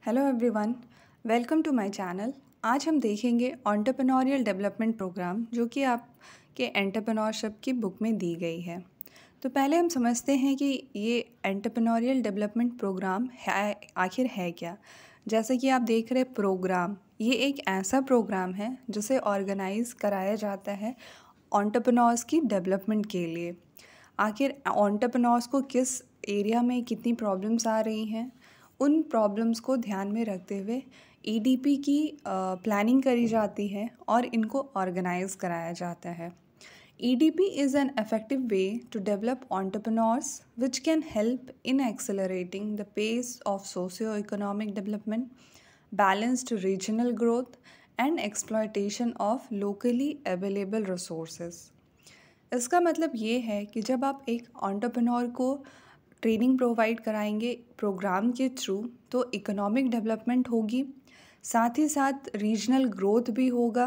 Hello everyone, welcome to my channel. आज हम देखेंगे एंटरप्रेन्योरियल डेवलपमेंट प्रोग्राम जो कि आपके एंटरप्रेन्योरशिप की बुक में दी गई है। तो पहले हम समझते हैं कि ये एंटरप्रेन्योरियल डेवलपमेंट प्रोग्राम है आखिर है क्या। जैसे कि आप देख रहे प्रोग्राम, ये एक ऐसा प्रोग्राम है जिसे ऑर्गेनाइज कराया जाता है एंटरप्रेन्योर्स की डेवलपमेंट के लिए। आखिर एंटरप्रेन्योर्स को किस एरिया में कितनी प्रॉब्लम्स आ रही हैं, उन प्रॉब्लम्स को ध्यान में रखते हुए ईडीपी की प्लानिंग करी जाती है और इनको ऑर्गेनाइज कराया जाता है। EDP is an effective way to develop entrepreneurs which can help in accelerating the pace of socio-economic development, balanced regional growth, and exploitation of locally available resources. इसका मतलब ये है कि जब आप एक एंटरप्रेन्योर को ट्रेनिंग प्रोवाइड कराएंगे प्रोग्राम के थ्रू, तो इकोनॉमिक डेवलपमेंट होगी, साथ ही साथ रीजनल ग्रोथ भी होगा।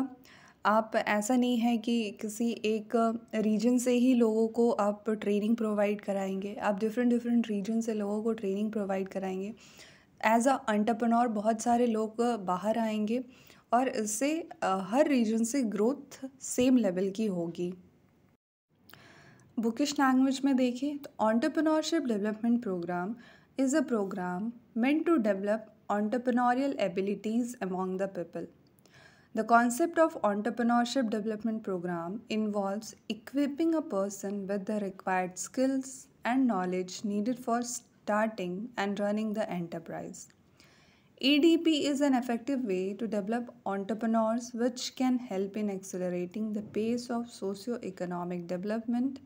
आप ऐसा नहीं है कि किसी एक रीजन से ही लोगों को आप ट्रेनिंग प्रोवाइड कराएंगे, आप डिफरेंट डिफरेंट रीजन से लोगों को ट्रेनिंग प्रोवाइड कराएंगे। एज अ एंटरप्रेन्योर बहुत सारे लोग बाहर आएंगे और इससे हर रीजन से ग्रोथ सेम लेवल की होगी। बुकिश लैंग्वेज में देखें तो entrepreneurship development program is a program meant to develop entrepreneurial abilities among the people. The concept of entrepreneurship development program involves equipping a person with the required skills and knowledge needed for starting and running the enterprise. EDP is an effective way to develop entrepreneurs which can help in accelerating the pace of socio-economic development,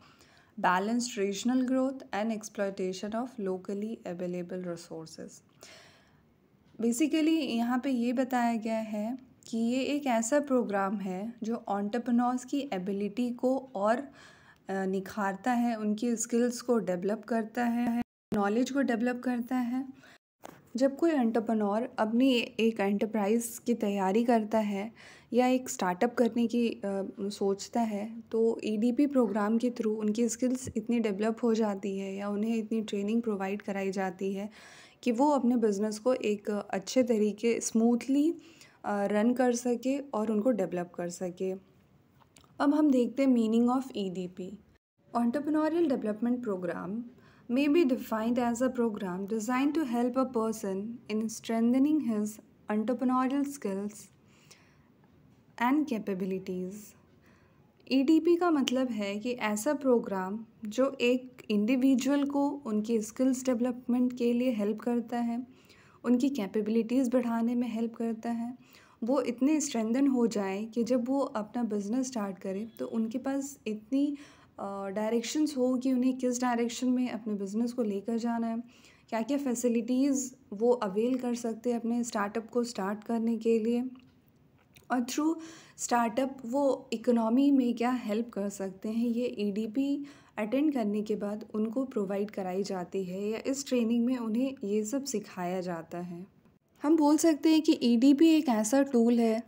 balanced regional growth, and exploitation of locally available resources. Basically यहाँ पे ये बताया गया है कि ये एक ऐसा प्रोग्राम है जो एंटरप्रेन्योर्स की एबिलिटी को और निखारता है, उनकी स्किल्स को डेवलप करता है, नॉलेज को डेवलप करता है। जब कोई एंटरप्रेन्योर अपनी एक एंटरप्राइज की तैयारी करता है या एक स्टार्टअप करने की सोचता है, तो ईडीपी प्रोग्राम के थ्रू उनकी स्किल्स इतनी डेवलप हो जाती है या उन्हें इतनी ट्रेनिंग प्रोवाइड कराई जाती है कि वो अपने बिज़नेस को एक अच्छे तरीके स्मूथली रन कर सके और उनको डेवलप कर सके। अब हम देखते हैं meaning of EDP. Entrepreneurial development program may be defined as a program designed to help a person in strengthening his entrepreneurial skills and capabilities. EDP का मतलब है कि ऐसा प्रोग्राम जो एक इंडिविजुअल को उनकी स्किल्स डेवलपमेंट के लिए हेल्प करता है, उनकी कैपेबिलिटीज़ बढ़ाने में हेल्प करता है, वो इतने स्ट्रेंथन हो जाए कि जब वो अपना बिज़नेस स्टार्ट करें तो उनके पास इतनी डायरेक्शंस हो कि उन्हें किस डायरेक्शन में अपने बिज़नेस को लेकर जाना है, क्या क्या फैसिलिटीज़ वो अवेल कर सकते हैं अपने स्टार्टअप को स्टार्ट करने के लिए, और थ्रू स्टार्टअप वो इकोनॉमी में क्या हेल्प कर सकते हैं। ये ईडीपी अटेंड करने के बाद उनको प्रोवाइड कराई जाती है या इस ट्रेनिंग में उन्हें ये सब सिखाया जाता है। हम बोल सकते हैं कि ईडीपी एक ऐसा टूल है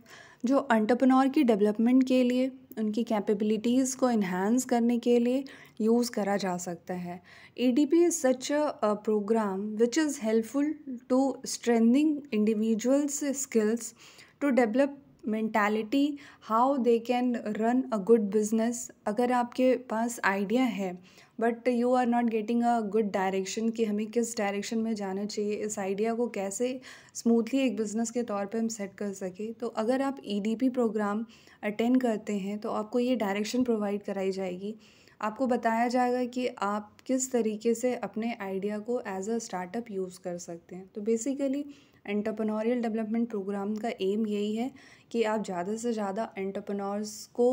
जो एंटरप्रेन्योर की डेवलपमेंट के लिए, उनकी कैपेबिलिटीज़ को इन्हांस करने के लिए यूज़ करा जा सकता है। EDP is such a program which is helpful to strengthening individuals skills to develop mentality, how they can run a good business. अगर आपके पास आइडिया है but you are not getting a good direction कि हमें किस direction में जाना चाहिए, इस आइडिया को कैसे स्मूथली एक बिज़नेस के तौर पे हम सेट कर सके, तो अगर आप ईडीपी प्रोग्राम अटेंड करते हैं तो आपको ये डायरेक्शन प्रोवाइड कराई जाएगी। आपको बताया जाएगा कि आप किस तरीके से अपने आइडिया को एज अ स्टार्टअप यूज़ कर सकते हैं। तो बेसिकली एंटरप्रेन्योरियल डेवलपमेंट प्रोग्राम का एम यही है कि आप ज़्यादा से ज़्यादा एंटरप्रेन्योर्स को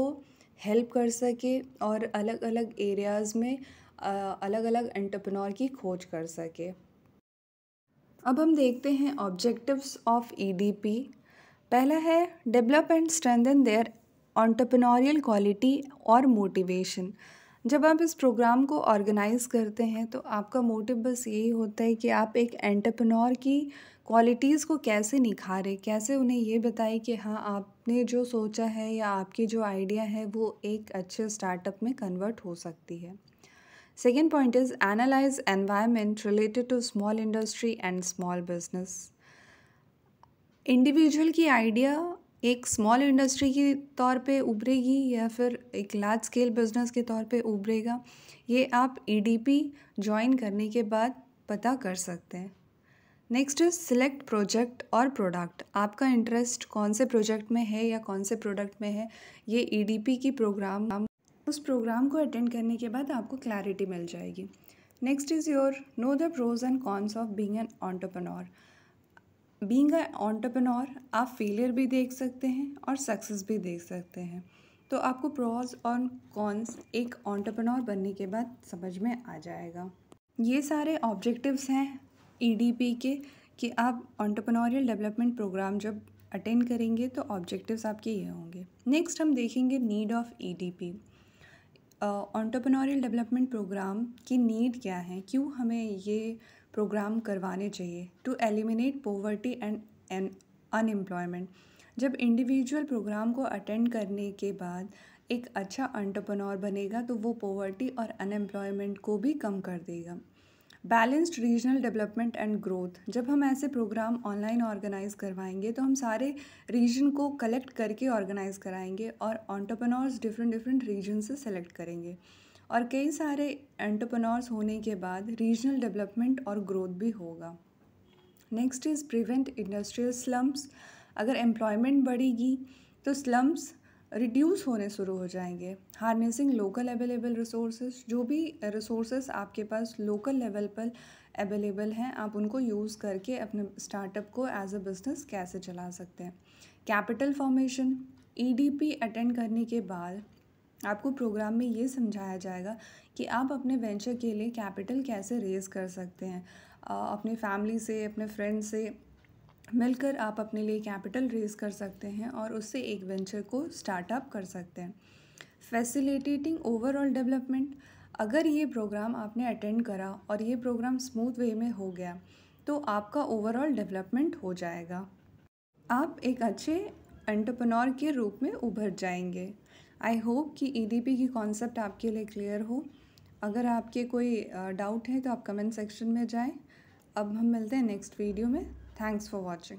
हेल्प कर सके और अलग अलग एरियाज़ में अलग अलग एंटरप्रेन्योर की खोज कर सके। अब हम देखते हैं ऑब्जेक्टिव्स ऑफ ईडीपी। पहला है develop and strengthen their entrepreneurial quality और मोटिवेशन। जब आप इस प्रोग्राम को ऑर्गेनाइज करते हैं तो आपका मोटिव बस यही होता है कि आप एक एंटरप्रेन्योर की क्वालिटीज़ को कैसे निखारें, कैसे उन्हें ये बताएं कि हाँ, आपने जो सोचा है या आपकी जो आइडिया है वो एक अच्छे स्टार्टअप में कन्वर्ट हो सकती है। Second point is analyze environment related to small industry and small business. Individual की आइडिया एक स्मॉल इंडस्ट्री के तौर पे उभरेगी या फिर एक लार्ज स्केल बिजनेस के तौर पे उभरेगा, ये आप ईडीपी ज्वाइन करने के बाद पता कर सकते हैं। नेक्स्ट इज सिलेक्ट प्रोजेक्ट और प्रोडक्ट। आपका इंटरेस्ट कौन से प्रोजेक्ट में है या कौन से प्रोडक्ट में है, ये ईडीपी की प्रोग्राम, उस प्रोग्राम को अटेंड करने के बाद आपको क्लैरिटी मिल जाएगी। Next is your know the pros and cons of being an entrepreneur. Being a entrepreneur आप फेलियर भी देख सकते हैं और सक्सेस भी देख सकते हैं। तो आपको प्रोज और कॉन्स एक एंटरप्रेन्योर बनने के बाद समझ में आ जाएगा। ये सारे ऑब्जेक्टिव्स हैं ईडीपी के कि आप एंटरप्रेन्योरियल डेवलपमेंट प्रोग्राम जब अटेंड करेंगे तो ऑब्जेक्टिव्स आपके ये होंगे। नेक्स्ट हम देखेंगे need of EDP. Entrepreneurial development program की नीड क्या है, क्यों हमें ये प्रोग्राम करवाने चाहिए। To eliminate poverty and unemployment. जब इंडिविजुअल प्रोग्राम को अटेंड करने के बाद एक अच्छा एंटरप्रेन्योर बनेगा तो वो पॉवर्टी और अनएम्प्लॉयमेंट को भी कम कर देगा। Balanced regional development and growth. जब हम ऐसे प्रोग्राम ऑनलाइन ऑर्गेनाइज करवाएंगे तो हम सारे रीजन को कलेक्ट करके ऑर्गेनाइज कराएंगे और एंटरप्रेन्योर्स डिफरेंट रीजन से सेलेक्ट करेंगे और कई सारे एंटरप्रेन्योर्स होने के बाद रीजनल डेवलपमेंट और ग्रोथ भी होगा। Next is prevent industrial slums. अगर एम्प्लॉयमेंट बढ़ेगी तो स्लम्स रिड्यूस होने शुरू हो जाएंगे। Harnessing local available resources. जो भी रिसोर्सेज आपके पास लोकल लेवल पर अवेलेबल हैं आप उनको यूज़ करके अपने स्टार्टअप को एज अ बिज़नेस कैसे चला सकते हैं। Capital formation. ईडीपी अटेंड करने के बाद आपको प्रोग्राम में ये समझाया जाएगा कि आप अपने वेंचर के लिए कैपिटल कैसे रेज़ कर सकते हैं। अपने फैमिली से, अपने फ्रेंड से मिलकर आप अपने लिए कैपिटल रेज कर सकते हैं और उससे एक वेंचर को स्टार्टअप कर सकते हैं। Facilitating overall development. अगर ये प्रोग्राम आपने अटेंड करा और ये प्रोग्राम स्मूथ वे में हो गया तो आपका ओवरऑल डेवलपमेंट हो जाएगा, आप एक अच्छे एंटरप्रेन्योर के रूप में उभर जाएंगे। आई होप कि ईडीपी की कॉन्सेप्ट आपके लिए क्लियर हो। अगर आपके कोई डाउट है तो आप कमेंट सेक्शन में जाएं। अब हम मिलते हैं नेक्स्ट वीडियो में। Thanks for watching.